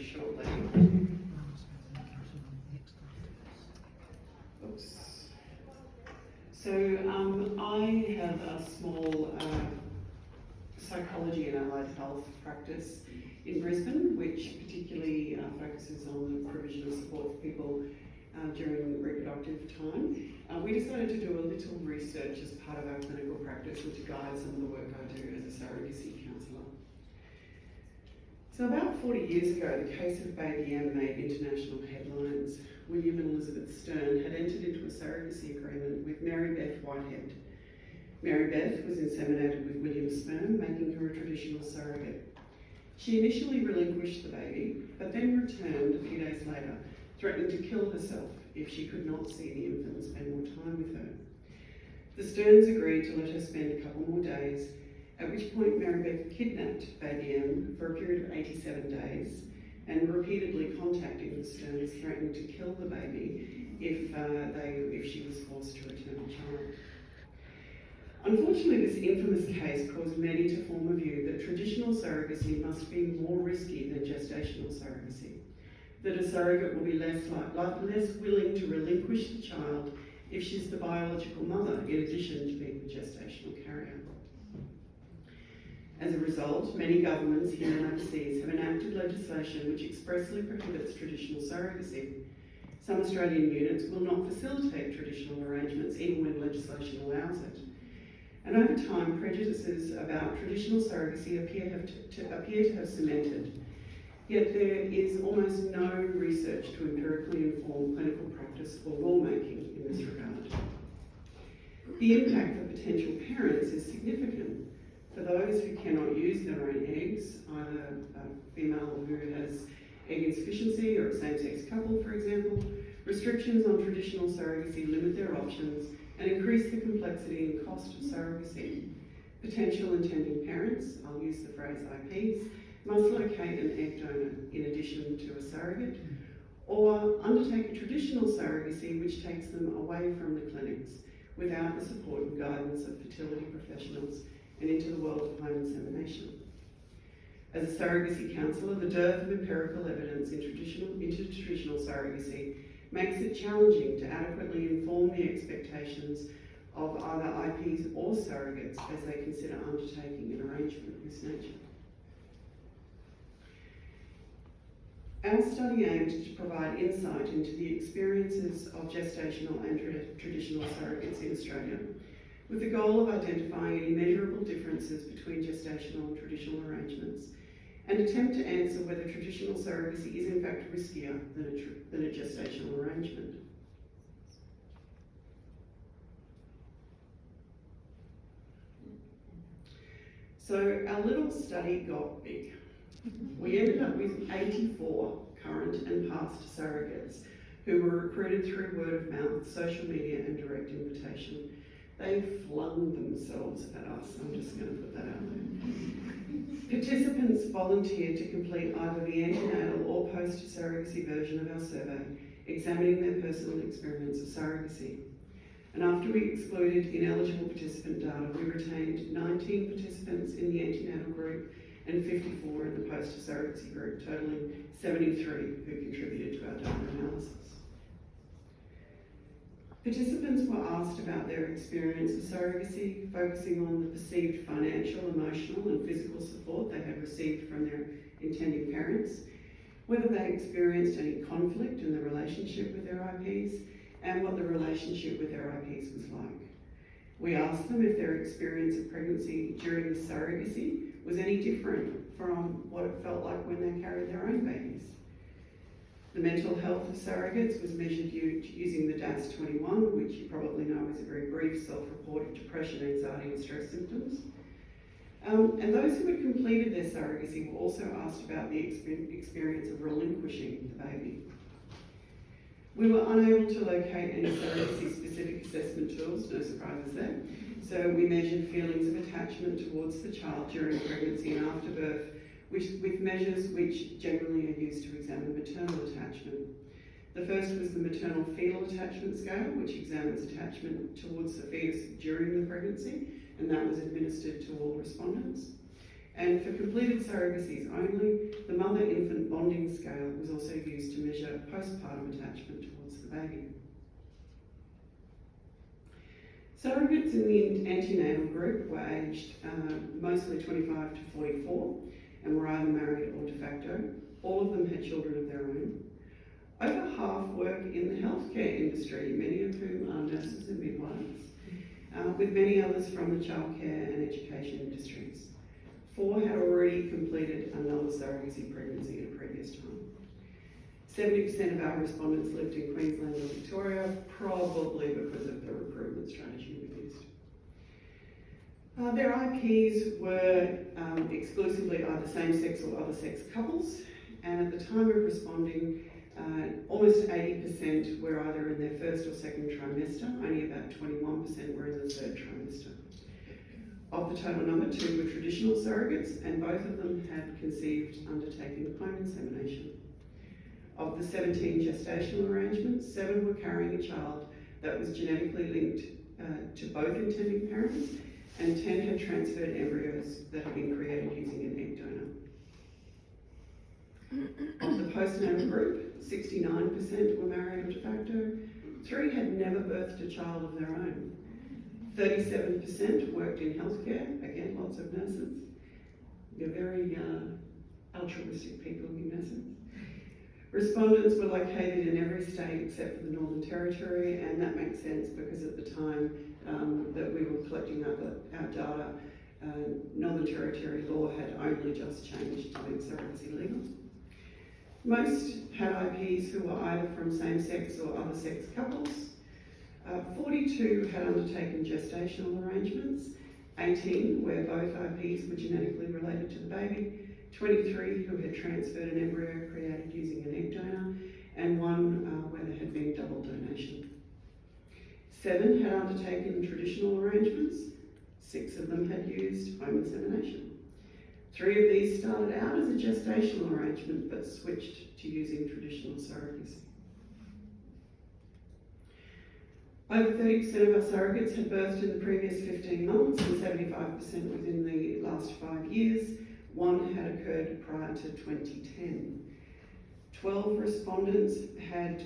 shortly. Oops. So I have a small psychology and allied health practice in Brisbane, which particularly focuses on the provision of support for people during reproductive time. We decided to do a little research as part of our clinical practice and to guide some of the work I do as a surrogacy counsellor. So about 40 years ago, the case of baby M made international headlines. William and Elizabeth Stern had entered into a surrogacy agreement with Mary Beth Whitehead. Mary Beth was inseminated with William's sperm, making her a traditional surrogate. She initially relinquished the baby, but then returned a few days later, threatening to kill herself if she could not see the infant and spend more time with her. The Sterns agreed to let her spend a couple more days, at which point Mary Beth kidnapped baby M for a period of 87 days and repeatedly contacting the Sterns, threatening to kill the baby if she was forced to return the child. Unfortunately, this infamous case caused many to form a view that traditional surrogacy must be more risky than gestational surrogacy, that a surrogate will be less willing to relinquish the child if she's the biological mother, in addition to being the gestational carrier. As a result, many governments here and overseas have enacted legislation which expressly prohibits traditional surrogacy. Some Australian units will not facilitate traditional arrangements even when legislation allows it. And over time, prejudices about traditional surrogacy appear to have cemented. Yet there is almost no research to empirically inform clinical practice or lawmaking in this regard. The impact for potential parents is significant. For those who cannot use their own eggs, either a female who has egg insufficiency or a same-sex couple, for example, restrictions on traditional surrogacy limit their options and increase the complexity and cost of surrogacy. Potential intending parents, I'll use the phrase IPs, must locate an egg donor in addition to a surrogate, or undertake a traditional surrogacy which takes them away from the clinics without the support and guidance of fertility professionals and into the world of home insemination. As a surrogacy counsellor, the dearth of empirical evidence into traditional surrogacy makes it challenging to adequately inform the expectations of either IPs or surrogates as they consider undertaking an arrangement of this nature. Our study aimed to provide insight into the experiences of gestational and traditional surrogates in Australia, with the goal of identifying any measurable differences between gestational and traditional arrangements, and attempt to answer whether traditional surrogacy is in fact riskier than a gestational arrangement. So our little study got big. We ended up with 84 current and past surrogates who were recruited through word of mouth, social media and direct invitation. They flung themselves at us, I'm just going to put that out there. Participants volunteered to complete either the antenatal or post-surrogacy version of our survey, examining their personal experience of surrogacy. And after we excluded ineligible participant data, we retained 19 participants in the antenatal group and 54 in the post-surrogacy group, totaling 73 who contributed to our data analysis. Participants were asked about their experience of surrogacy, focusing on the perceived financial, emotional and physical support they had received from their intending parents, whether they experienced any conflict in the relationship with their IPs, and what the relationship with their IPs was like. We asked them if their experience of pregnancy during the surrogacy was any different from what it felt like when they carried their own babies. The mental health of surrogates was measured using the DAS-21, which you probably know is a very brief self-reported depression, anxiety and stress symptoms. And those who had completed their surrogacy were also asked about the experience of relinquishing the baby. We were unable to locate any surrogacy-specific assessment tools, no surprises there. So we measured feelings of attachment towards the child during pregnancy and after birth, with measures which generally are used to examine maternal attachment. The first was the maternal fetal attachment scale, which examines attachment towards the fetus during the pregnancy, and that was administered to all respondents. And for completed surrogacies only, the mother-infant bond bonding scale was also used to measure postpartum attachment towards the baby. Surrogates in the antenatal group were aged mostly 25 to 44 and were either married or de facto. All of them had children of their own. Over half work in the healthcare industry, many of whom are nurses and midwives, with many others from the childcare and education industries. 4 had already completed another surrogacy pregnancy at a previous time. 70% of our respondents lived in Queensland or Victoria, probably because of the recruitment strategy we used. Their IPs were exclusively either same-sex or other-sex couples, and at the time of responding, almost 80% were either in their first or second trimester, only about 21% were in the third trimester. Of the total number, 2 were traditional surrogates, and both of them had conceived undertaking home insemination. Of the 17 gestational arrangements, 7 were carrying a child that was genetically linked to both intending parents, and 10 had transferred embryos that had been created using an egg donor. Of the postnatal group, 69% were married or de facto. 3 had never birthed a child of their own. 37% worked in healthcare, again, lots of nurses. You're very altruistic people, you nurses. Respondents were located in every state except for the Northern Territory, and that makes sense because at the time that we were collecting our data, Northern Territory law had only just changed to make surrogacy legal. Most had IPs who were either from same-sex or other-sex couples. 42 had undertaken gestational arrangements, 18 where both IPs were genetically related to the baby, 23 who had transferred an embryo created using an egg donor, and 1 where there had been double donation. 7 had undertaken traditional arrangements, 6 of them had used home insemination. 3 of these started out as a gestational arrangement but switched to using traditional surrogacy. Over 30% of our surrogates had birthed in the previous 15 months and 75% within the last 5 years. 1 had occurred prior to 2010. 12 respondents had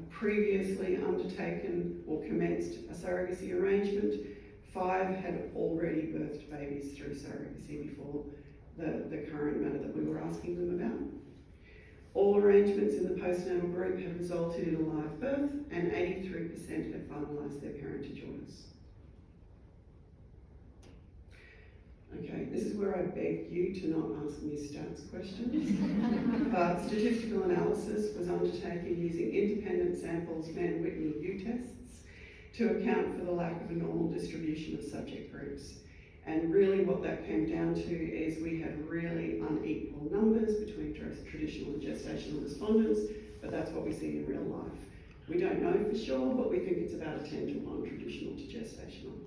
previously undertaken or commenced a surrogacy arrangement. 5 had already birthed babies through surrogacy before the current matter that we were asking them about. All arrangements in the postnatal group had resulted in a live birth, and 83% had finalised their parentage orders. Okay, this is where I beg you to not ask me stats questions. But statistical analysis was undertaken using independent samples, Mann-Whitney U-tests, to account for the lack of a normal distribution of subject groups. And really what that came down to is we had really unequal numbers between traditional and gestational respondents, but that's what we see in real life. We don't know for sure, but we think it's about a 10 to 1 traditional to gestational.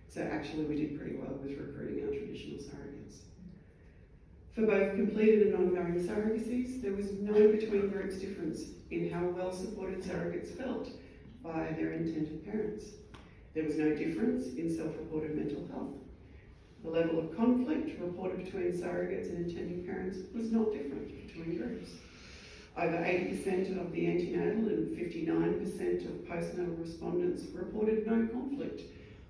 So actually we did pretty well with recruiting our traditional surrogates. For both completed and ongoing surrogacies, there was no between groups difference in how well supported surrogates felt by their intended parents. There was no difference in self-reported mental health. The level of conflict reported between surrogates and intending parents was not different between groups. Over 80% of the antenatal and 59% of postnatal respondents reported no conflict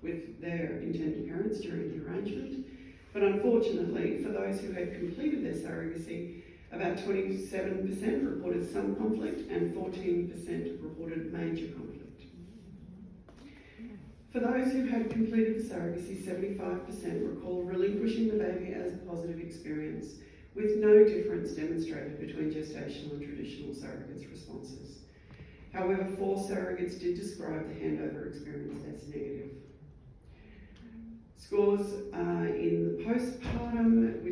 with their intended parents during the arrangement. But unfortunately, for those who had completed their surrogacy, about 27% reported some conflict and 14% reported major conflict. For those who had completed the surrogacy, 75% recall relinquishing the baby as a positive experience, with no difference demonstrated between gestational and traditional surrogates' responses. However, 4 surrogates did describe the handover experience as negative. Scores in the postpartum,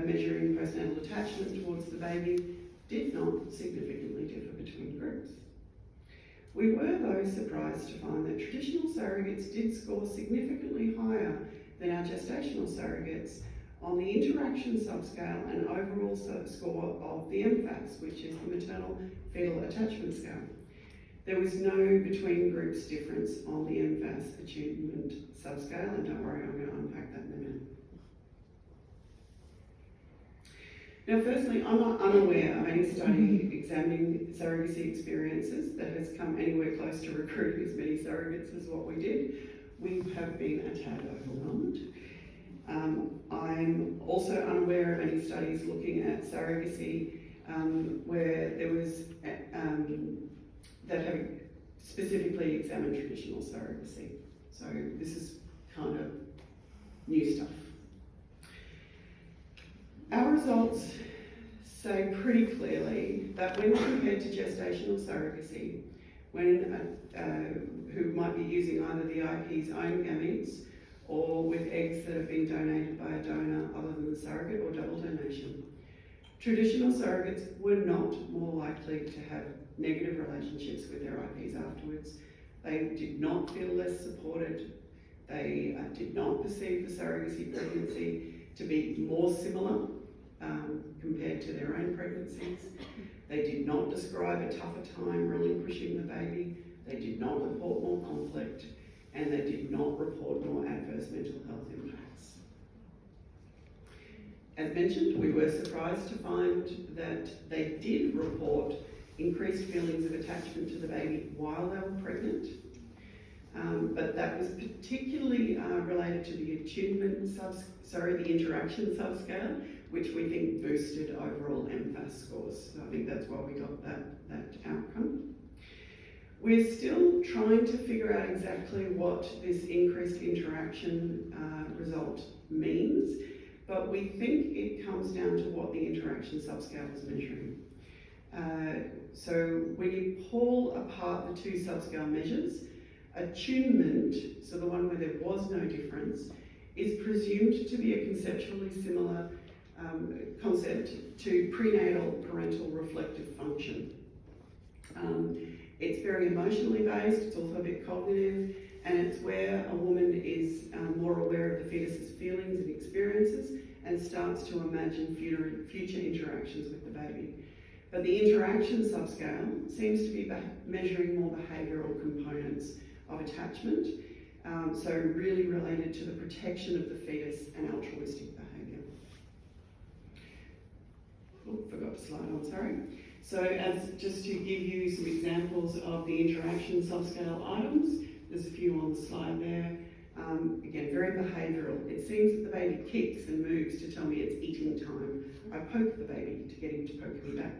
measuring postnatal attachment towards the baby, did not significantly differ between groups. We were, though, surprised to find that traditional surrogates did score significantly higher than our gestational surrogates on the interaction subscale and overall score of the MFAS, which is the maternal fetal attachment scale. There was no between groups difference on the MFAS achievement subscale, and don't worry, I'm going to unpack that in a minute. Now, firstly, I'm not unaware of any study examining surrogacy experiences that has come anywhere close to recruiting as many surrogates as what we did. We have been a tad overwhelmed. I'm also unaware of any studies looking at surrogacy where there was that have specifically examined traditional surrogacy. So this is kind of new stuff. Our results say pretty clearly that when compared to gestational surrogacy, when who might be using either the IP's own gametes or with eggs that have been donated by a donor other than the surrogate or double donation, traditional surrogates were not more likely to have negative relationships with their IPs afterwards. They did not feel less supported. They did not perceive the surrogacy pregnancy to be more similar compared to their own pregnancies. They did not describe a tougher time relinquishing the baby. They did not report more conflict, and they did not report more adverse mental health impacts. As mentioned, we were surprised to find that they did report increased feelings of attachment to the baby while they were pregnant, but that was particularly related to the the interaction subscale, which we think boosted overall MFAS scores. So I think that's why we got that outcome. We're still trying to figure out exactly what this increased interaction result means, but we think it comes down to what the interaction subscale is measuring. So when you pull apart the two subscale measures, attunement, so the one where there was no difference, is presumed to be a conceptually similar concept to prenatal parental reflective function. It's very emotionally based, it's also a bit cognitive, and it's where a woman is more aware of the fetus's feelings and experiences and starts to imagine future interactions with the baby. But the interaction subscale seems to be measuring more behavioural components of attachment, so really related to the protection of the fetus and altruistic behaviour. Oh, forgot to slide on, sorry. So as just to give you some examples of the interaction subscale items, there's a few on the slide there. Again, very behavioural. It seems that the baby kicks and moves to tell me it's eating time. I poke the baby to get him to poke me back.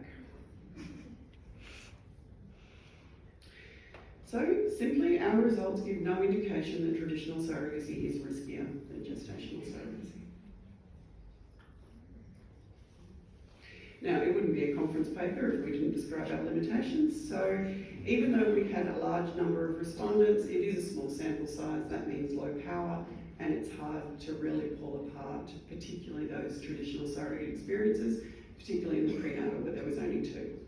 So simply, our results give no indication that traditional surrogacy is riskier than gestational surrogacy. Now, it wouldn't be a conference paper if we didn't describe our limitations. So even though we had a large number of respondents, it is a small sample size. That means low power, and it's hard to really pull apart, particularly those traditional surrogate experiences, particularly in the prenatal where there was only two.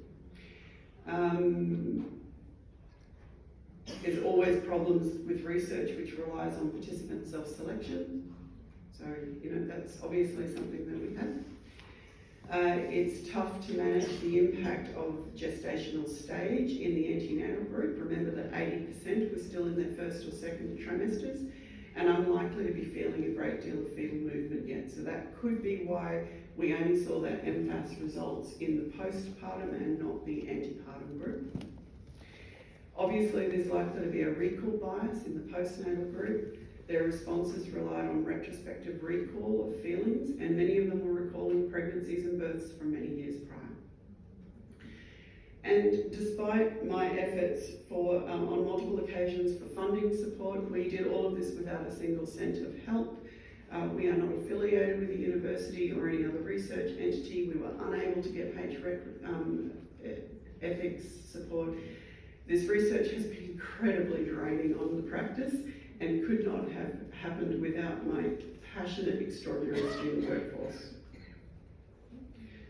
There's always problems with research which relies on participant self-selection. So, that's obviously something that we have. It's tough to manage the impact of gestational stage in the antenatal group. Remember that 80% were still in their first or second trimesters and unlikely to be feeling a great deal of fetal movement yet. So that could be why we only saw that MFAS results in the postpartum and not the antepartum group. Obviously, there's likely to be a recall bias in the postnatal group. Their responses relied on retrospective recall of feelings, and many of them were recalling pregnancies and births from many years prior. And despite my efforts on multiple occasions for funding support, we did all of this without a single cent of help. We are not affiliated with the university or any other research entity. We were unable to get ethics support. This research has been incredibly draining on the practice and could not have happened without my passionate, extraordinary student workforce.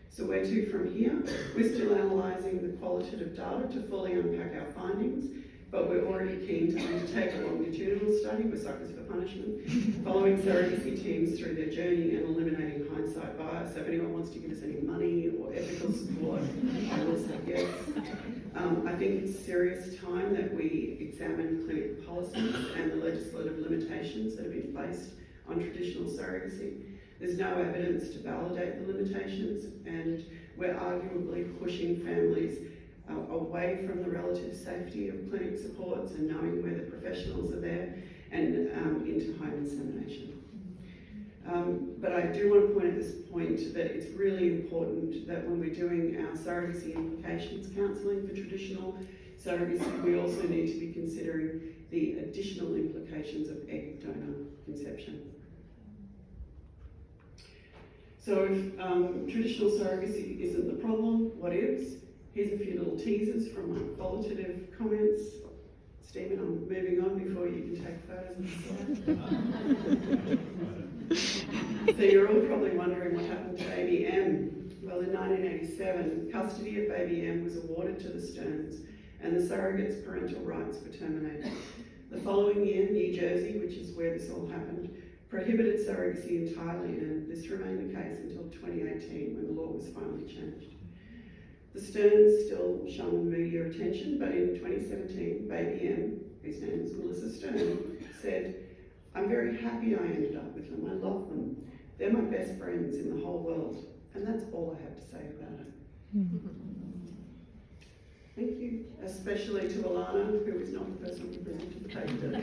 So where to from here? We're still analysing the qualitative data to fully unpack our findings, but we're already keen to undertake a longitudinal study, we're suckers for punishment, following surrogacy teams through their journey and eliminating hindsight bias. So if anyone wants to give us any money or ethical support, I will say yes. I think it's serious time that we examine clinical policies and the legislative limitations that have been placed on traditional surrogacy. There's no evidence to validate the limitations, and we're arguably pushing families away from the relative safety of clinic supports and knowing where the professionals are there, and into home insemination. But I do want to point at this point that it's really important that when we're doing our surrogacy implications counselling for traditional surrogacy, we also need to be considering the additional implications of egg donor conception. So if traditional surrogacy isn't the problem, what is? Here's a few little teasers from my qualitative comments. Stephen, I'm moving on before you can take photos of the slide. So you're all probably wondering what happened to baby M. Well, in 1987, custody of baby M was awarded to the Stearns, and the surrogate's parental rights were terminated. The following year, New Jersey, which is where this all happened, prohibited surrogacy entirely, and this remained the case until 2018 when the law was finally changed. The Stearns still shone media attention, but in 2017, baby M, whose name is Melissa Stern, said, "I'm very happy I ended up with them. I love them. They're my best friends in the whole world." And that's all I have to say about it. Thank you, especially to Alana, who is not the person who presented the paper.